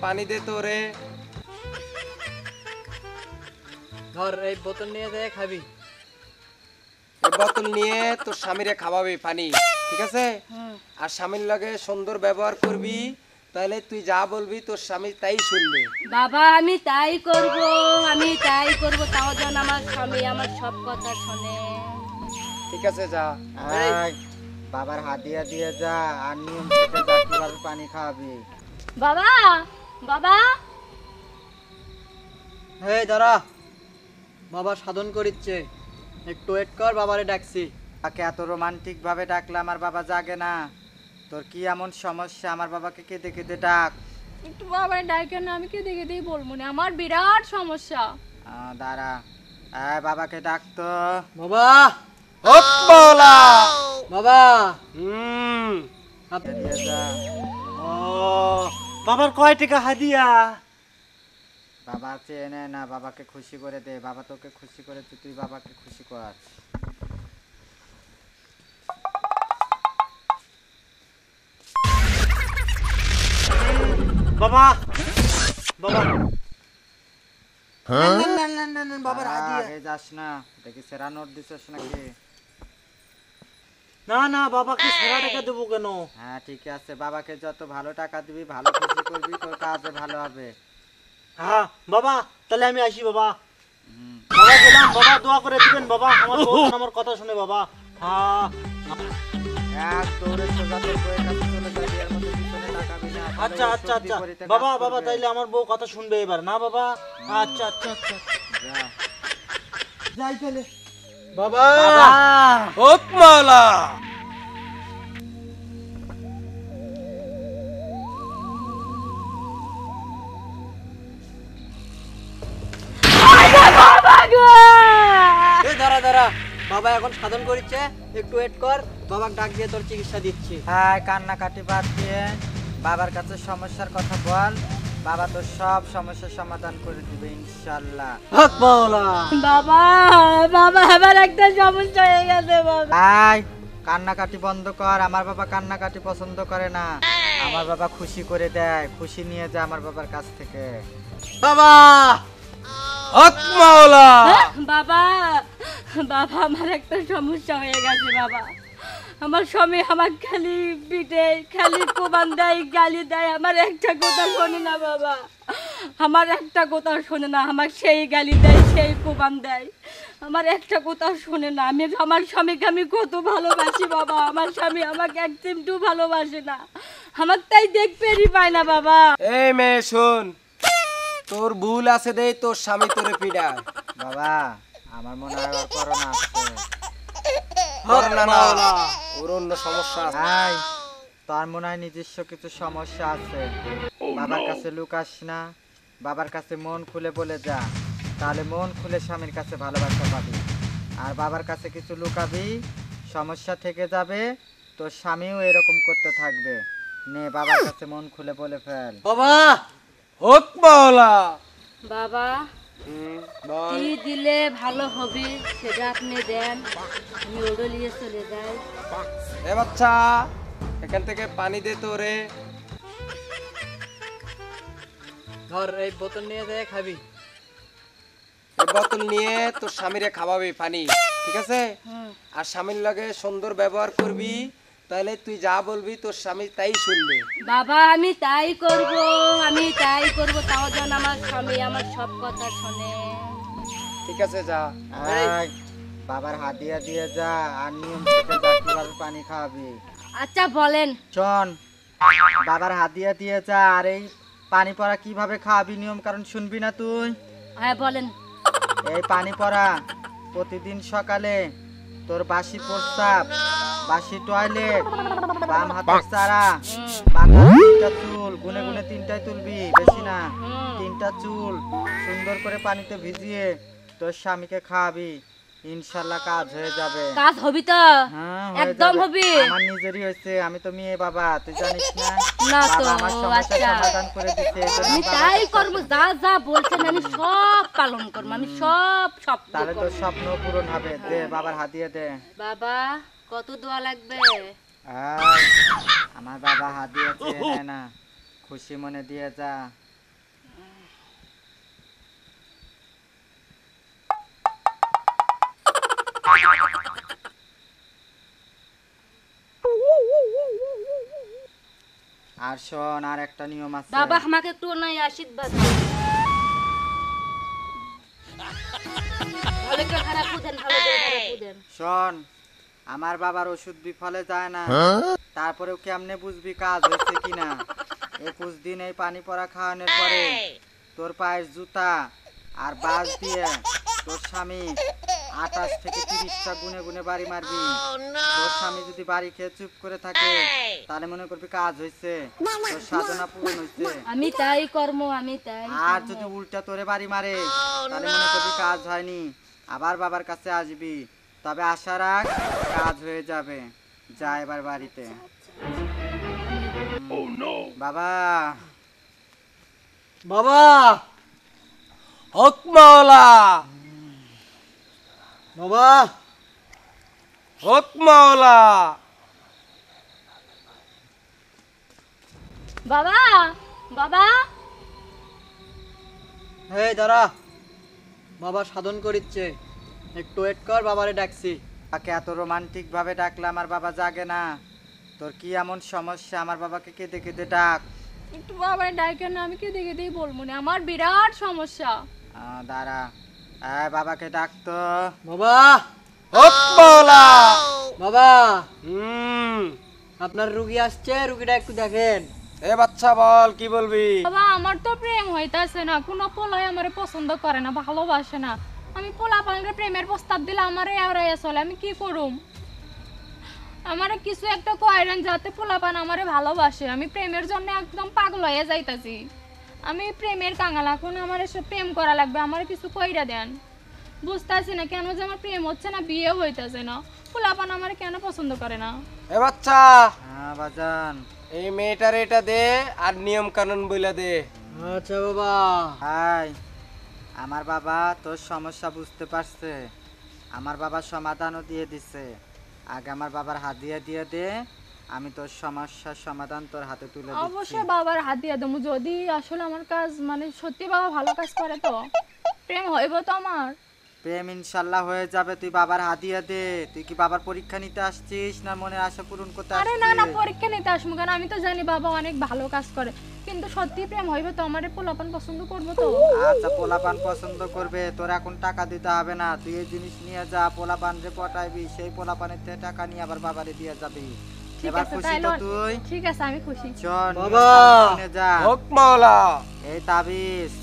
পানি দে তো রে। ধর এই বোতল নিয়ে যায় খাবি। এই বোতল নিয়ে তোর স্বামীরে খাওয়াবি পানি, ঠিক আছে? আর স্বামীর লগে সুন্দর ব্যবহার করবি, তাহলে তুই যা বলবি তোর স্বামী তাই শুনবে। বাবা আমি তাই করব তাও যেন আমার স্বামী আমার সব কথা শোনে। ঠিক আছে, যা। এই, বাবার হাতিয়া দিয়ে যা আর নিয়ম থেকে যা কিভাবে পানি খাওয়াবি। বাবা বাবা এই দাঁড়া, বাবা সাধন করিচ্ছে, একটু ওয়েট কর, বাবারে ডাকছি। তাকে এত রোমান্টিক ভাবে ডাকলে আমার বাবা জাগে না। তোর কি এমন সমস্যা? আমার বাবাকে কেঁদে কেঁদে ডাক। একটু বাবারে ডাকেন না, আমি কেঁদে কেঁদেই বলবো না, আমার বিরাট সমস্যা। দাঁড়া, বাবাকে ডাকতো। বাবা ওপলা বাবা দিয়ে যা। ও বাবার কয় টাকা হাদিয়া? বাবা চেয়ে নেয় না, বাবাকে খুশি করে দে। বাবা তোকে খুশি করেছে, তুই বাবাকে খুশি কর। বাবা বাবা বাবার দাঁড়া, হাদিয়া। আগে যাস না, দেখি সেরা নোট দিছিস নাকি। না না, বাবাকে সেরা টাকা দেবো কেন? হ্যাঁ ঠিক আছে, বাবাকে যত ভালো টাকা দিবি, ভালো খুশি করবি, তোর কাজে ভালো হবে। হ্যাঁ বাবা, তাহলে আমি আসি বাবা। বাবা গেলাম, বাবা দোয়া করে দিবেন বাবা, আমার বউ আমার কথা শুনে বাবা। হ্যাঁ এক দৌড়ে সোজা তোর বউয়ের কাছে চলে যাবি, এর মধ্যে পিছনে তাকাবি না। আচ্ছা আচ্ছা আচ্ছা বাবা, বাবা তাইলে আমার বউ কথা শুনবে এবার না বাবা? আচ্ছা আচ্ছা আচ্ছা যা। যাই তাহলে বাবা। ওপলা এই দাঁড়া দাঁড়া, বাবা এখন সাধন করিচ্ছে, একটু ওয়েট কর, বাবাকে ডাক দিয়ে তোর চিকিৎসা দিচ্ছি। হ্যাঁ, কান্নাকাটি বাদ দিয়ে বাবার কাছে সমস্যার কথা বল, বাবা তোর সব সমস্যার সমাধান করে দিবে ইনশাআল্লাহ। হক মাওলা। বাবা বাবা আমার একটা সমস্যা হয়ে গেছে বাবা। আয়, কান্নাকাটি বন্ধ কর। আমার বাবা কান্নাকাটি পছন্দ করে না, আমার বাবা খুশি করে দেয়। খুশি নিয়ে যা আমার বাবার কাছ থেকে। বাবা ওপলা বাবা বাবা আমার একটা সমস্যা হয়ে গেছে বাবা। আমার স্বামী আমার খালি পিঠে খালি কোবান দেয়, গালি দেয়, আমার একটা কথা শোনে না বাবা। আমার একটা কথা শোনে না, আমার সেই গালি দেয় সেই কোবান দেয়, আমার একটা কথা শোনে না। আমি আমার স্বামীকে আমি কত ভালোবাসি বাবা, আমার স্বামী আমাকে এক চিমটু ভালোবাসে না, আমার তাই দেখতেই পায় না বাবা। এই মেয়ে শোন, তোর ভুল আছে দে, তোর স্বামী তোরে পিডায়। বাবা, আমার মনে হয় ওর করোনা আসছে। করোনা না, ওর অন্য সমস্যা আছে। আয়, তোর মনে হয় নিজস্ব কিছু সমস্যা আছে। বাবার কাছে লুকাস না, বাবার কাছে মন খুলে বলে যা, তাহলে মন খুলে স্বামীর কাছে ভালোবাসা পাবি। আর বাবার কাছে কিছু লুকাবি, সমস্যা থেকে যাবে, তোর স্বামীও এরকম করতে থাকবে। নে, বাবার কাছে মন খুলে বলে ফেল। বাবা ওপলা বাবা বল। কি দিলে ভালো হবে সেটা আপনি দেন, আমি ওটা নিয়ে চলে যাই। এ বাচ্চা, এখান থেকে পানি দে তো রে। ধর এই বোতল নিয়ে যায় খাবি। এই বোতল নিয়ে তোর স্বামীরে খাওয়াবি পানি, ঠিক আছে? আর স্বামীর লগে সুন্দর ব্যবহার করবি, তাহলে তুই যা বলবি তোর স্বামী তাই শুনবে। বাবা আমি তাই করব তাও যেন আমার স্বামী আমার সব কথা শোনে। ঠিক আছে, যা। আয়, বাবার হাতিয়া দিয়ে যা আর নিয়ম থেকে যা কিভাবে পানি খাওয়াবি। আচ্ছা বলেন। শোন, বাবার হাতিয়া দিয়ে যা আর এই পানি পড়া কিভাবে খাওয়াবি নিয়ম কারণ শুনবি না তুই? হ্যাঁ বলেন। এই পানি পড়া প্রতিদিন সকালে তোর বাসি প্রস্রাব, বাসি টয়লেট, বাম হাতের চারা, মাথার 3টা চুল, গুনে গুনে 3টাই তুলবি, বেশি না, 3টা চুল সুন্দর করে পানিতে ভিজিয়ে তোর স্বামীকে খাওয়াবি, ইনশাল্লাহ কাজ হয়ে যাবে। কাজ হবি তো? হ্যাঁ, হয়ে একদম যাবে। হবে। আমার নিজেরই হয়েছে, আমি তো মেয়ে বাবা, তুই জানিস না? না তো, বাবা আমার সমস্যার আচ্ছা। সমাধান করে দিতে, এজন্য আমি বাবার তাই কাছে করব, যা যা বলছেন আমি সব পালন করব, আমি সব সব তাহলে করব। তোর স্বপ্ন পূরণ হবে। দে, বাবার হাতিয়ে দে। বাবা কত দোয়া লাগবে? আয়, আমার বাবা হাত দিয়ে চেয়ে নেয় না, খুশি মনে দিয়ে যা। আর শোন, আর একটা নিয়ম আছে। বাবা আমাকে একটু নাই আশীর্বাদ দিন। ভালো করে খারাপ বুঝেন, ভালো করে খারাপ বুঝেন। শোন, আমার বাবার ওষুধ বিফলে যায় না, তারপরেও কেমনে বুঝবি কাজ হয়েছে কিনা? 21 দিন এই পানি পড়া খাওয়ানোর পরে তোর পায়ের জুতা আর বাস দিয়ে তোর স্বামী 28 থেকে 30টা গুনে গুনে বাড়ি মারবি। তোর স্বামী যদি বাড়ি খেয়ে চুপ করে থাকে তাহলে মনে করবি কাজ হয়েছে, তোর সাধনা পূরণ হয়েছে। আমি তাই কর্ম, আমি তাই। আর যদি উল্টা তোরে বাড়ি মারে তাহলে মনে করবি কাজ হয়নি, আবার বাবার কাছে আসবি। তবে আশা রাখ, কাজ হয়ে যাবে। যা এবার বাড়িতে। বাবা, বাবা হক মাওলা, বাবা হক মাওলা। বাবা, বাবা, এই দাঁড়া, বাবা সাধন করিচ্ছে, একটু ওয়েট কর, বাবারে ডাকছি। তাকে এত রোমান্টিক ভাবে ডাকলে আমার বাবা জাগে না। তোর কি এমন সমস্যা? আমার বাবাকে কেঁদে কেঁদে ডাক। একটু বাবার ডাইকে না, আমি কি দেখে দিয়ে বলবো না, আমার বিরাট সমস্যা। দাঁড়া, বাবাকে ডাকতো। বাবা, হক মাওলা। বাবা হুম, আপনার রুগী আসছে, রুগীটা একটু দেখেন। এ বাচ্চা বল, কি বলবি? বাবা আমার তো প্রেম হইতাছে না, কোনো পোলাই আমারে পছন্দ করে না, ভালোবাসে না। আমি পোলা পানরে প্রেমের প্রস্তাব দিলে আমারে এড়াইয়া চলে, আমি কি করুম? আমারে কিছু একটা কইরেন যাতে পোলা পান আমারে ভালোবাসে। আমি প্রেমের জন্য একদম পাগল হয়ে যাইতাছি। আমি প্রেমের কাঙাল, এখন আমার এসব প্রেম করা লাগবে, আমার কিছু কইরা দেন। বুঝতাছি না কেন যে আমার প্রেম হচ্ছে না, বিয়ে হইতাছে না, পোলা পান আমারে কেন পছন্দ করে না। এ বাচ্চা, বাজান, এই মেয়েটার এটা দে আর নিয়ম কানুন বইলা দে। আচ্ছা বাবা। হাই, আমার বাবা তোর সমস্যা বুঝতে পারছে, আমার বাবা সমাধানও দিয়ে দিছে। আগে আমার বাবার হাদিয়া দিয়ে দে, আমি তোর সমস্যার সমাধান তোর হাতে তুলে দিচ্ছি। অবশ্যই বাবার হাত দিয়ে দেবো, যদি আসলে আমার কাজ মানে সত্যি বাবা ভালো কাজ করে তো প্রেম হইব তো আমার। প্রেম ইনশাল্লাহ হয়ে যাবে, তুই বাবার হাদিয়া দে। তুই কি বাবার পরীক্ষা নিতে আসছিস না মনের আশা পূরণ করতে আরে না না, আসছিস? পরীক্ষা নিতে আসবো কেন? আমি তো জানি বাবা অনেক ভালো কাজ করে, কিন্তু সত্যি প্রেম হইব তো, আমার পোলাপান পছন্দ করবো তো। আচ্ছা, পোলাপান পছন্দ করবে, তোর এখন টাকা দিতে হবে না। তুই এই জিনিস নিয়ে যা, পোলাপান যে পটাইবি সেই পোলাপানের থেকে টাকা নিয়ে আবার বাবারে দিয়ে যাবি। ঠিক এবার আছে, খুশি তাই তো লন। তুই? ঠিক আছে, আমি খুশি। চল বাবা। নিয়ে যা। হক মাওলা। এই তাবিজ